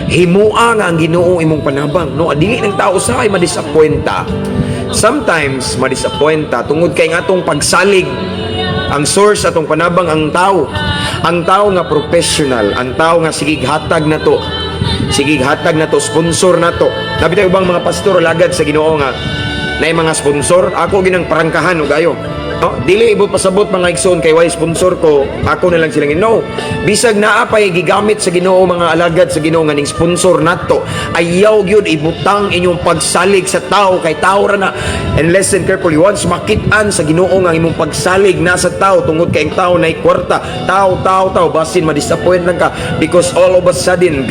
himua nga ang Ginoo imong panabang, no? Dili ng tao sa ay madisappointa. Sometimes madisappointa tungod kay nga atong pagsalig ang source atong panabang ang tao. Ang tao nga professional, ang tao nga sige hatag na to. Sige hatag na to, sponsor na to. Nabitaw ubang mga pastor lagad sa Ginoo nga na mga sponsor, ako ginang parangkahan o gayo. No? Dili ibot pasabot mga igsoon kay way sponsor ko, ako na lang silang no. Bisag naa pay gigamit sa Ginoo mga alagad sa Ginoo nga ning sponsor nato. Ayaw gyud ibutang inyong pagsalig sa tao kay tao ra na. And listen carefully, once makit-an sa Ginoo nga imong pagsalig na sa tao tungod kay ang tao nay kwarta, tao basin ma-disappoint lang ka because all of a sudden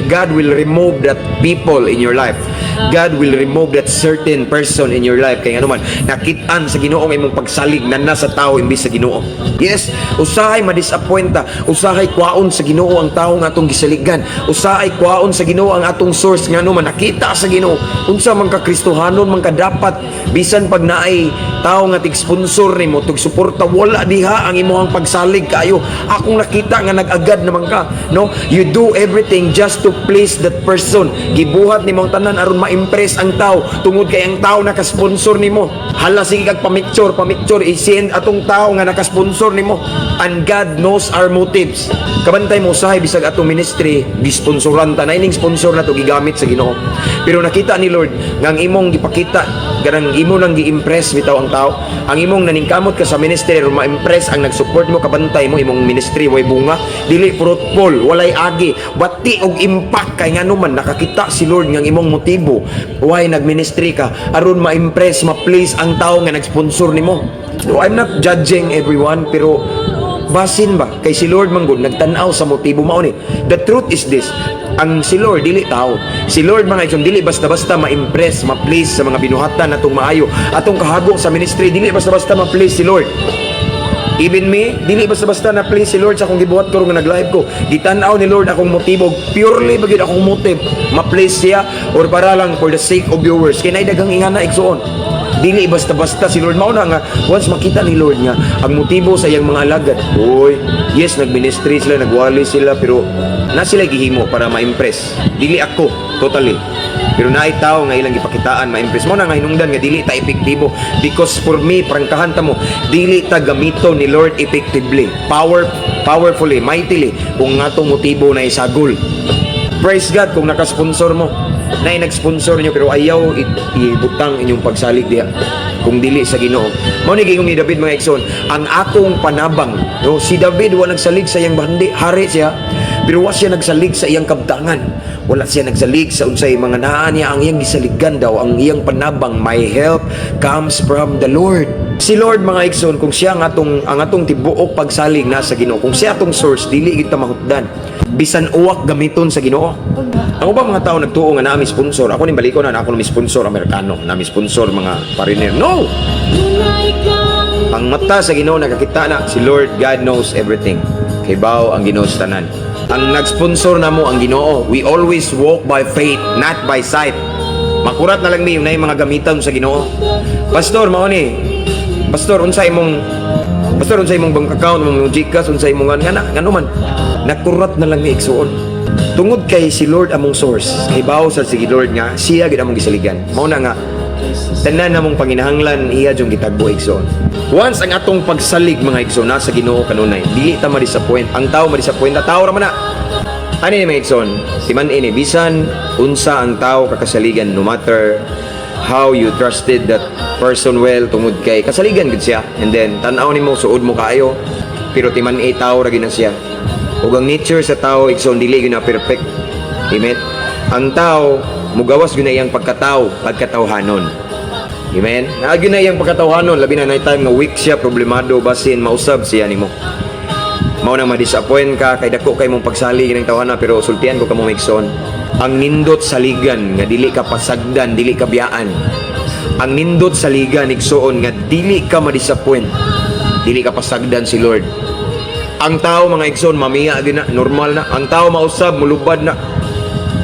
God will remove that people in your life. God will remove that certain person in your life kay ano man nakit-an sa Ginoo nga imong pagsalig na nasa tao imbis sa Ginoo. Yes, usahay ma-disappoint ta, usahay kwaon sa Ginoo ang tao nga atong gisaligan, usahay kwaon sa Ginoo ang atong source nga ano man nakita sa Ginoo. Unsa man ka Kristohanon man ka dapat bisan pag naay tao nga tig-sponsor nimo, tig-suporta wala diha ang imong pagsalig kayo. Akong nakita nga nag-agad naman ka, no? You do everything just to please that person. Gibuhat nimong tanan aron ma-impress ang tao tungod kay ang tao naka-sponsor nimo. Hala sige kag pamicture i-send atong tao nga naka-sponsor nimo. And God knows our motives. Kabantay mo usahay bisag atong ministry gisponsoran ta na ining sponsor na to gigamit sa Ginoo. Pero nakita ni Lord nga ang imong gipakita ganang imo nang gi-impress bitaw ang tao. Ang imong naningkamot ka sa ministry ro ma-impress ang nag-support mo kabantay mo imong ministry way bunga, dili fruitful, walay agi, bati og impact kay ngano man nakakita si Lord nga imong motibo why nag-ministry ka aron ma-impress, ma-please ang tao nga nag-sponsor nimo. So I'm not judging everyone pero basin ba kay si Lord manggod nagtan-aw sa motibo mao ni. The truth is this, ang si Lord dili tao. Si Lord mga igsoon dili basta-basta ma-impress, ma-please sa mga binuhatan natong maayo. Atong kahagok sa ministry dili basta-basta ma-please si Lord. Even me, dili basta-basta na please si Lord sa akong gibuhat ko nga nag-live ko. Gitan-aw ni Lord akong motibo, purely bagid akong motive, ma-please siya or para lang for the sake of viewers. Kay nay daghang ingana igsoon. Dili basta-basta si Lord mao na nga once makita ni Lord nga ang motibo sa iyang mga alagad. Oy, yes nag-ministry sila, nagwali sila pero na sila gihimo para ma-impress. Dili ako totally. Pero naay tao nga ilang gipakitaan ma-impress mo na nga hinungdan nga dili ta epektibo because for me prangkahan ta mo dili ta gamito ni Lord effectively, powerfully, mightily kung ngatong motibo na isagol. Praise God kung naka-sponsor mo na nag-sponsor nyo pero ayaw ibutang inyong pagsalig diha kung dili sa Ginoo. Mao ni gingong ni David mga igsoon, ang akong panabang, no? Si David wa nagsalig sa iyang bandi, hari siya, pero wa siya nagsalig sa iyang kabtangan. Wala siya nagsalig sa unsay mga naa niya ang iyang gisaligan daw, ang iyang panabang, my help comes from the Lord. Si Lord mga igsoon, kung siya ang atong tibuok pagsalig na sa Ginoo, kung siya atong source, dili kita mahutdan. Bisan uwak gamiton sa Ginoo. Ang ubang mga tao nagtuo nga nami sponsor. Ako ni baliko na ako nami sponsor Amerikano, nami sponsor mga foreigner. No. Ang mata sa Ginoo nakakita na si Lord God knows everything. Kay bao ang Ginoo sa tanan. Ang nag-sponsor namo ang Ginoo. We always walk by faith, not by sight. Makurat na lang mi yung mga gamitan sa Ginoo. Pastor mao ni. Pastor unsa imong bank account, imong GCash, unsa imong ngano man. Nakurat na lang mi igsuon. Tungod kay si Lord among source, kay bawo sa si Lord nga siya gid among gisaligan. Mao na nga tanan namong panginahanglan iya jung gitagbo igsoon. Once ang atong pagsalig mga igsoon sa Ginoo kanunay, dili ta ma-disappoint. Ang tao ma-disappoint, tao ra man na. Ani mga igsoon, siman ini bisan unsa ang tao kakasaligan, no matter how you trusted that person well, tungod kay kasaligan gid siya, and then tan-aw nimo suod mo kaayo, pero timan tao ra gid na siya. Ug ang nature sa tao igsoon dili gyud na perfect. Amen. Ang tao mugawas gyud na iyang pagkatawhanon. Amen. Naagyo na iyang pagkatawhanon labi na time nga weak siya, problemado, basin mausab siya nimo. Mao na ma-disappoint ka kay dako kay mong pagsalig ng tawhana pero sultian ko kamo igsoon. Ang nindot saligan nga dili ka pasagdan, dili ka biyaan. Ang nindot saligan igsoon nga dili ka ma-disappoint, dili ka pasagdan si Lord. Ang tao mga igsoon mamiya din na, normal na. Ang tao mausab, mulubad na.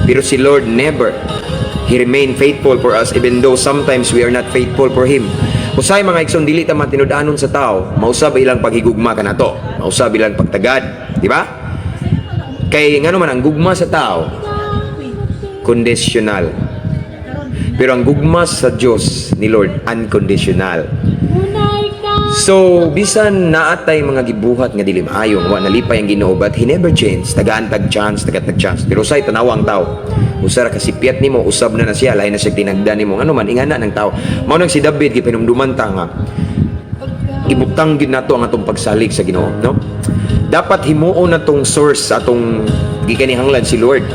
Pero si Lord never. He remain faithful for us even though sometimes we are not faithful for Him. Usay mga igsoon dili ta matinud-anon sa tao, mausab ilang paghigugma kanato, mausab ilang pagtagad, di ba? Kay ngano man ang gugma sa tao, conditional. Pero ang gugma sa Dios ni Lord unconditional. So, bisan naatay mga gibuhat nga dili maayo, wa nalipay ang Ginoo, but He never change. Tagaan tag chance. Pero say tanawa ang tao. Usara kasi piat nimo, usab na siya, lain na siya tinagdan nimo. Ano man ingana ng tao. Mao nang si David gipinumduman ta nga ibutang gid nato ang atong pagsalig sa Ginoo, no? Dapat himuon natong source atong gikanihanglan si Lord.